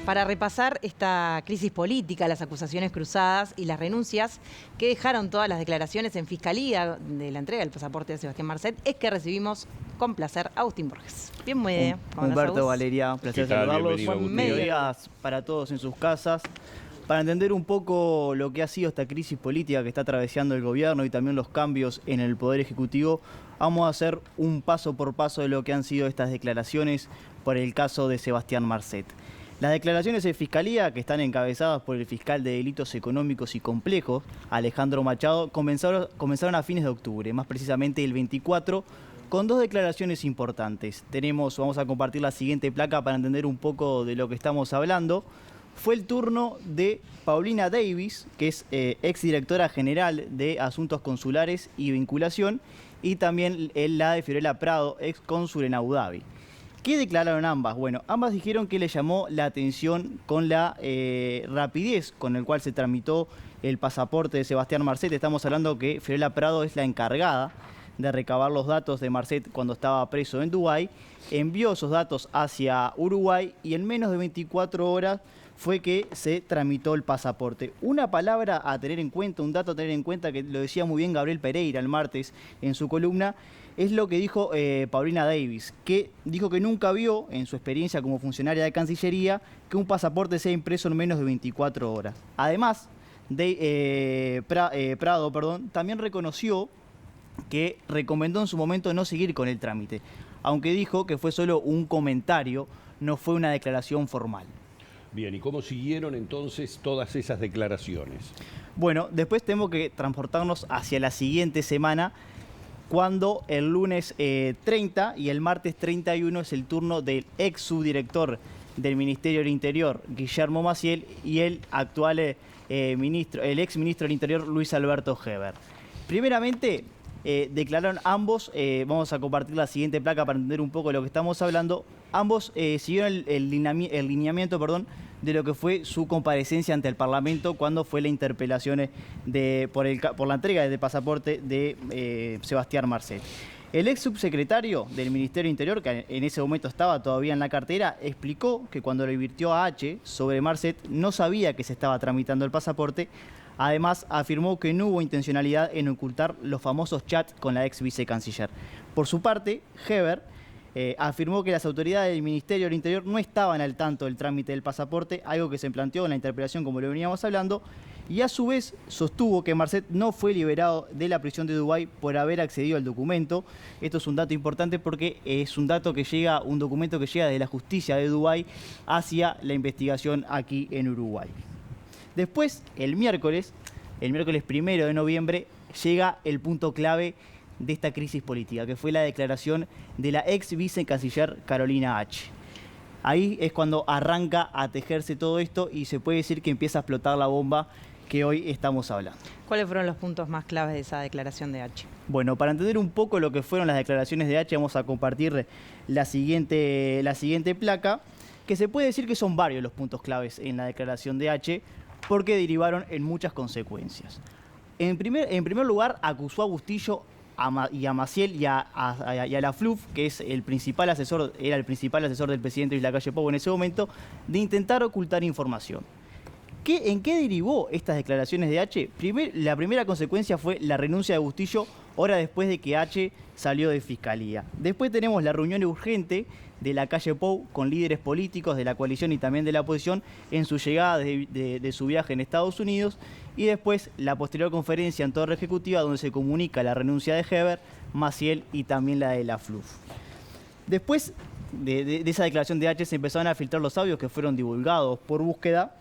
para repasar esta crisis política, las acusaciones cruzadas y las renuncias que dejaron todas las declaraciones en Fiscalía de la entrega del pasaporte de Sebastián Marcet, es que recibimos con placer a Agustín Borges. Bienvenido. Humberto, Valeria, placer saludarlos. Buenos días para todos en sus casas. Para entender un poco lo que ha sido esta crisis política que está atravesando el gobierno y también los cambios en el Poder Ejecutivo, vamos a hacer un paso por paso de lo que han sido estas declaraciones por el caso de Sebastián Marcet. Las declaraciones de Fiscalía, que están encabezadas por el fiscal de Delitos Económicos y Complejos, Alejandro Machado, comenzaron a fines de octubre, más precisamente el 24, con dos declaraciones importantes. Vamos a compartir la siguiente placa para entender un poco de lo que estamos hablando. Fue el turno de Paulina Davis, que es exdirectora general de Asuntos Consulares y Vinculación, y también la de Fiorella Prado, excónsul en Abu Dhabi. ¿Qué declararon ambas? Bueno, ambas dijeron que les llamó la atención con la rapidez con la cual se tramitó el pasaporte de Sebastián Marcet. Estamos hablando que Fiorella Prado es la encargada de recabar los datos de Marcet cuando estaba preso en Dubái, envió esos datos hacia Uruguay y en menos de 24 horas fue que se tramitó el pasaporte. Una palabra a tener en cuenta, un dato a tener en cuenta, que lo decía muy bien Gabriel Pereira el martes en su columna, es lo que dijo Paulina Davis, que dijo que nunca vio, en su experiencia como funcionaria de Cancillería, que un pasaporte sea impreso en menos de 24 horas. Además, Prado también reconoció que recomendó en su momento no seguir con el trámite, aunque dijo que fue solo un comentario, no fue una declaración formal. Bien, ¿y cómo siguieron entonces todas esas declaraciones? Bueno, después tenemos que transportarnos hacia la siguiente semana, cuando el lunes 30 y el martes 31 es el turno del ex subdirector del Ministerio del Interior, Guillermo Maciel, y el actual el ex ministro del Interior, Luis Alberto Heber. Primeramente, declararon ambos, vamos a compartir la siguiente placa para entender un poco de lo que estamos hablando. Ambos siguieron el lineamiento de lo que fue su comparecencia ante el Parlamento cuando fue la interpelación por la entrega del pasaporte de Sebastián Marcet. El ex subsecretario del Ministerio del Interior, que en ese momento estaba todavía en la cartera, explicó que cuando le advirtió a H sobre Marcet no sabía que se estaba tramitando el pasaporte. Además, afirmó que no hubo intencionalidad en ocultar los famosos chats con la ex vicecanciller. Por su parte, Heber afirmó que las autoridades del Ministerio del Interior no estaban al tanto del trámite del pasaporte, algo que se planteó en la interpelación como lo veníamos hablando, y a su vez sostuvo que Marcet no fue liberado de la prisión de Dubái por haber accedido al documento. Esto es un dato importante porque es un documento que llega de la justicia de Dubái hacia la investigación aquí en Uruguay. Después, el miércoles 1 de noviembre, llega el punto clave de esta crisis política, que fue la declaración de la ex vicecanciller Carolina H. Ahí es cuando arranca a tejerse todo esto y se puede decir que empieza a explotar la bomba que hoy estamos hablando. ¿Cuáles fueron los puntos más claves de esa declaración de H? Bueno, para entender un poco lo que fueron las declaraciones de H, vamos a compartir la siguiente placa, que se puede decir que son varios los puntos claves en la declaración de H, porque derivaron en muchas consecuencias. En primer lugar, acusó a Bustillo y a Maciel y a la FLUF, que es era el principal asesor del presidente Luis Lacalle Pou en ese momento, de intentar ocultar información. ¿En qué derivó estas declaraciones de H? La primera consecuencia fue la renuncia de Bustillo horas después de que H salió de Fiscalía. Después tenemos la reunión urgente de Lacalle Pou con líderes políticos de la coalición y también de la oposición en su llegada de su viaje en Estados Unidos, y después la posterior conferencia en Torre Ejecutiva donde se comunica la renuncia de Heber, Maciel y también la de la FLUF. Después de esa declaración de H se empezaron a filtrar los audios que fueron divulgados por Búsqueda,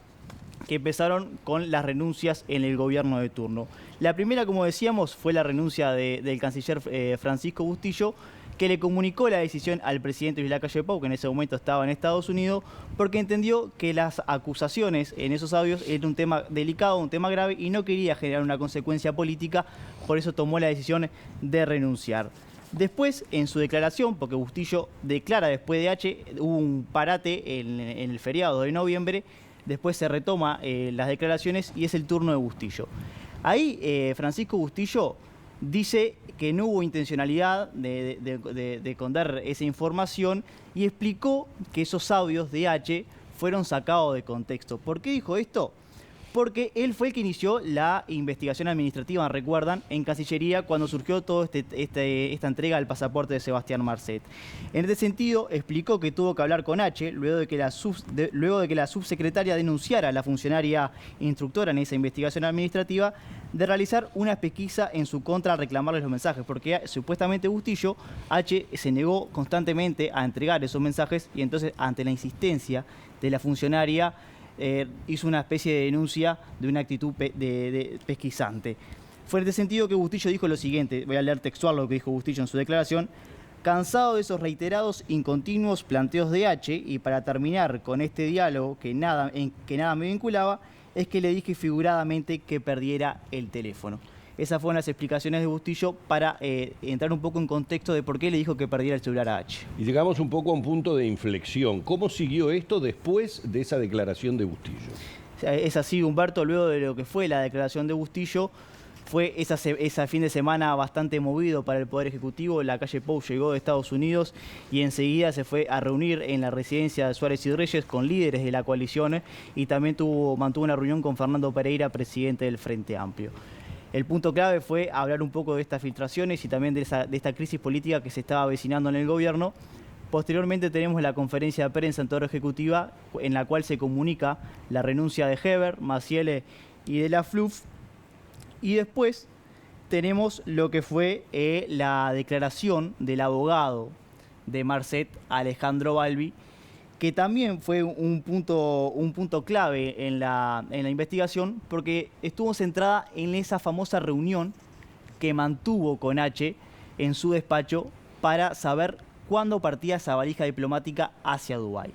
que empezaron con las renuncias en el gobierno de turno. La primera, como decíamos, fue la renuncia del canciller Francisco Bustillo, que le comunicó la decisión al presidente Luis Lacalle Pou, que en ese momento estaba en Estados Unidos, porque entendió que las acusaciones en esos audios eran un tema delicado, un tema grave, y no quería generar una consecuencia política, por eso tomó la decisión de renunciar. Después, en su declaración, porque Bustillo declara después de H, hubo un parate en el feriado de noviembre, después se retoma las declaraciones y es el turno de Bustillo. Ahí Francisco Bustillo dice que no hubo intencionalidad de esconder esa información y explicó que esos audios de H fueron sacados de contexto. ¿Por qué dijo esto? Porque él fue el que inició la investigación administrativa, ¿recuerdan?, en Cancillería cuando surgió toda esta entrega del pasaporte de Sebastián Marcet. En este sentido, explicó que tuvo que hablar con H luego de que la subsecretaria denunciara a la funcionaria instructora en esa investigación administrativa de realizar una pesquisa en su contra al reclamarles los mensajes, porque supuestamente Bustillo, H se negó constantemente a entregar esos mensajes y entonces ante la insistencia de la funcionaria hizo una especie de denuncia de una actitud de pesquisante. Fue en este sentido que Bustillo dijo lo siguiente, voy a leer textual lo que dijo Bustillo en su declaración: cansado de esos reiterados y continuos planteos de H, y para terminar con este diálogo en que nada me vinculaba, es que le dije figuradamente que perdiera el teléfono. Esas fueron las explicaciones de Bustillo para entrar un poco en contexto de por qué le dijo que perdiera el celular a H. Y llegamos un poco a un punto de inflexión. ¿Cómo siguió esto después de esa declaración de Bustillo? Es así, Humberto, luego de lo que fue la declaración de Bustillo, fue ese fin de semana bastante movido para el Poder Ejecutivo. La calle Pou llegó de Estados Unidos y enseguida se fue a reunir en la residencia de Suárez y Reyes con líderes de la coalición y también mantuvo una reunión con Fernando Pereira, presidente del Frente Amplio. El punto clave fue hablar un poco de estas filtraciones y también de esta crisis política que se estaba avecinando en el gobierno. Posteriormente tenemos la conferencia de prensa en Torre Ejecutiva, en la cual se comunica la renuncia de Heber, Maciel y de la FLUF. Y después tenemos lo que fue la declaración del abogado de Marcet, Alejandro Balbi, que también fue un punto clave en la investigación, porque estuvo centrada en esa famosa reunión que mantuvo con H en su despacho para saber cuándo partía esa valija diplomática hacia Dubái.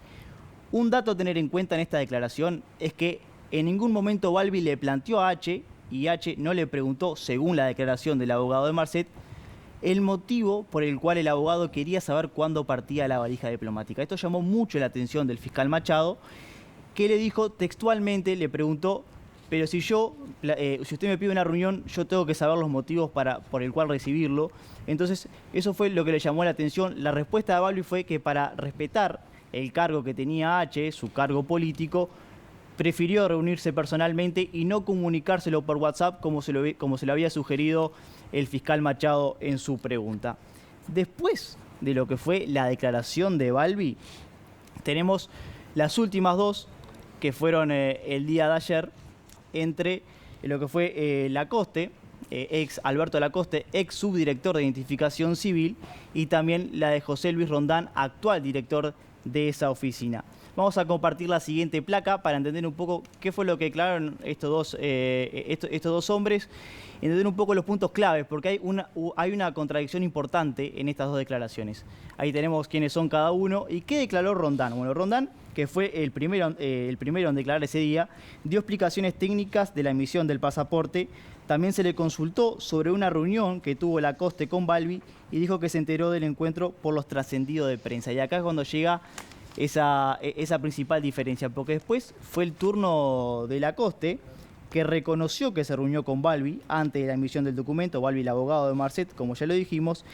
Un dato a tener en cuenta en esta declaración es que en ningún momento Balbi le planteó a H, y H no le preguntó, según la declaración del abogado de Marcet, el motivo por el cual el abogado quería saber cuándo partía la valija diplomática. Esto llamó mucho la atención del fiscal Machado, que le dijo textualmente, le preguntó: pero si usted me pide una reunión, yo tengo que saber los motivos por el cual recibirlo. Entonces, eso fue lo que le llamó la atención. La respuesta de Balbi fue que para respetar el cargo que tenía H, su cargo político, prefirió reunirse personalmente y no comunicárselo por WhatsApp como se lo había sugerido el fiscal Machado en su pregunta. Después de lo que fue la declaración de Balbi, tenemos las últimas dos, que fueron el día de ayer, entre lo que fue Lacoste, Alberto Lacoste, ex subdirector de Identificación Civil, y también la de José Luis Rondán, actual director de esa oficina. Vamos a compartir la siguiente placa para entender un poco qué fue lo que declararon estos dos hombres, entender un poco los puntos claves, porque hay una contradicción importante en estas dos declaraciones. Ahí tenemos quiénes son cada uno y qué declaró Rondán. Bueno, Rondán, que fue el primero en declarar ese día, dio explicaciones técnicas de la emisión del pasaporte. También se le consultó sobre una reunión que tuvo Lacoste con Balbi y dijo que se enteró del encuentro por los trascendidos de prensa. Y acá es cuando llega esa principal diferencia, porque después fue el turno de Lacoste, que reconoció que se reunió con Balbi antes de la emisión del documento, Balbi, el abogado de Marcet, como ya lo dijimos,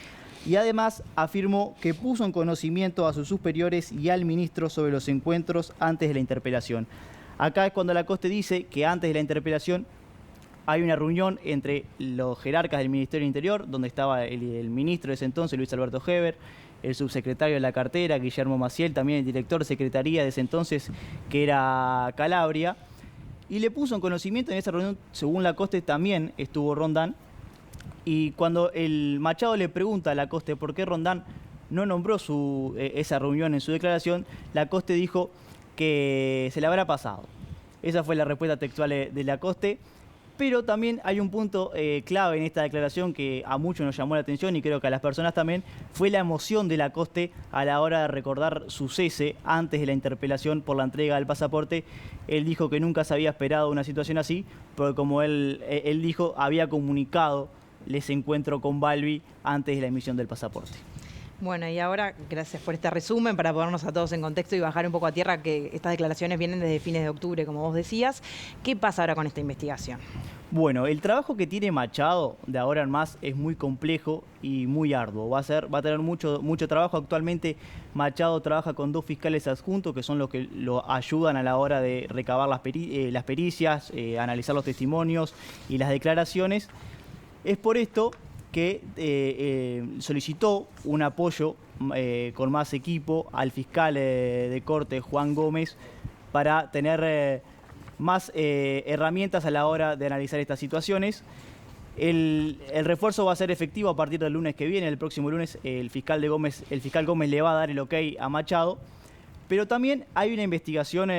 y además afirmó que puso en conocimiento a sus superiores y al ministro sobre los encuentros antes de la interpelación. Acá es cuando Lacoste dice que antes de la interpelación hay una reunión entre los jerarcas del Ministerio del Interior, donde estaba el ministro de ese entonces, Luis Alberto Heber, el subsecretario de la cartera, Guillermo Maciel, también el director de secretaría de ese entonces, que era Calabria, y le puso en conocimiento en esa reunión, según Lacoste, también estuvo Rondán, y cuando el Machado le pregunta a Lacoste por qué Rondán no nombró esa reunión en su declaración, Lacoste dijo que se le habrá pasado. Esa fue la respuesta textual de Lacoste. Pero también hay un punto clave en esta declaración que a muchos nos llamó la atención y creo que a las personas también, fue la emoción de Lacoste a la hora de recordar su cese antes de la interpelación por la entrega del pasaporte. Él dijo que nunca se había esperado una situación así, porque como él dijo, había comunicado ese encuentro con Balbi antes de la emisión del pasaporte. Bueno, y ahora, gracias por este resumen para ponernos a todos en contexto y bajar un poco a tierra, que estas declaraciones vienen desde fines de octubre, como vos decías. ¿Qué pasa ahora con esta investigación? Bueno, el trabajo que tiene Machado de ahora en más es muy complejo y muy arduo. Va a tener mucho trabajo. Actualmente Machado trabaja con 2 fiscales adjuntos que son los que lo ayudan a la hora de recabar las pericias, analizar los testimonios y las declaraciones. Es por esto que solicitó un apoyo con más equipo al fiscal de corte Juan Gómez para tener más herramientas a la hora de analizar estas situaciones. El refuerzo va a ser efectivo a partir del lunes que viene. El próximo lunes el fiscal Gómez le va a dar el ok a Machado, pero también hay una investigación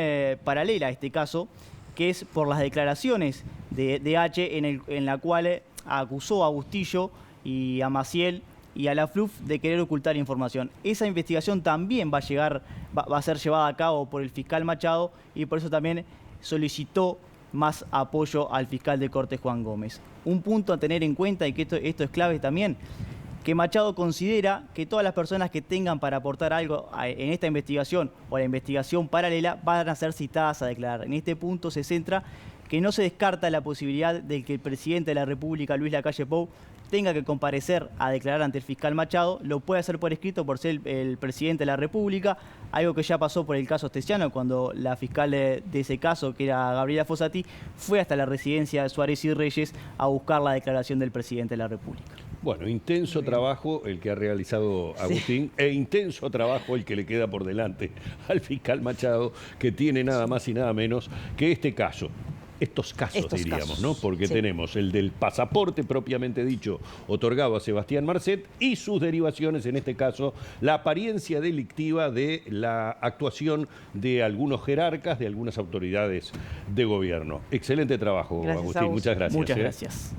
paralela a este caso, que es por las declaraciones de H, en la cual acusó a Bustillo y a Maciel y a la FLUF de querer ocultar información. Esa investigación también va a ser llevada a cabo por el fiscal Machado, y por eso también solicitó más apoyo al fiscal de corte Juan Gómez. Un punto a tener en cuenta, y que esto es clave también, que Machado considera que todas las personas que tengan para aportar algo en esta investigación o la investigación paralela van a ser citadas a declarar. En este punto se centra que no se descarta la posibilidad de que el presidente de la República, Luis Lacalle Pou, tenga que comparecer a declarar ante el fiscal Machado. Lo puede hacer por escrito por ser el presidente de la República, algo que ya pasó por el caso Ostesiano, cuando la fiscal de ese caso, que era Gabriela Fossati, fue hasta la residencia de Suárez y Reyes a buscar la declaración del presidente de la República. Bueno, intenso trabajo el que ha realizado Agustín, e intenso trabajo el que le queda por delante al fiscal Machado, que tiene nada más y nada menos que estos casos, diríamos, ¿no? Porque tenemos el del pasaporte propiamente dicho otorgado a Sebastián Marcet y sus derivaciones, en este caso la apariencia delictiva de la actuación de algunos jerarcas, de algunas autoridades de gobierno. Excelente trabajo, Agustín. Muchas gracias. Muchas gracias.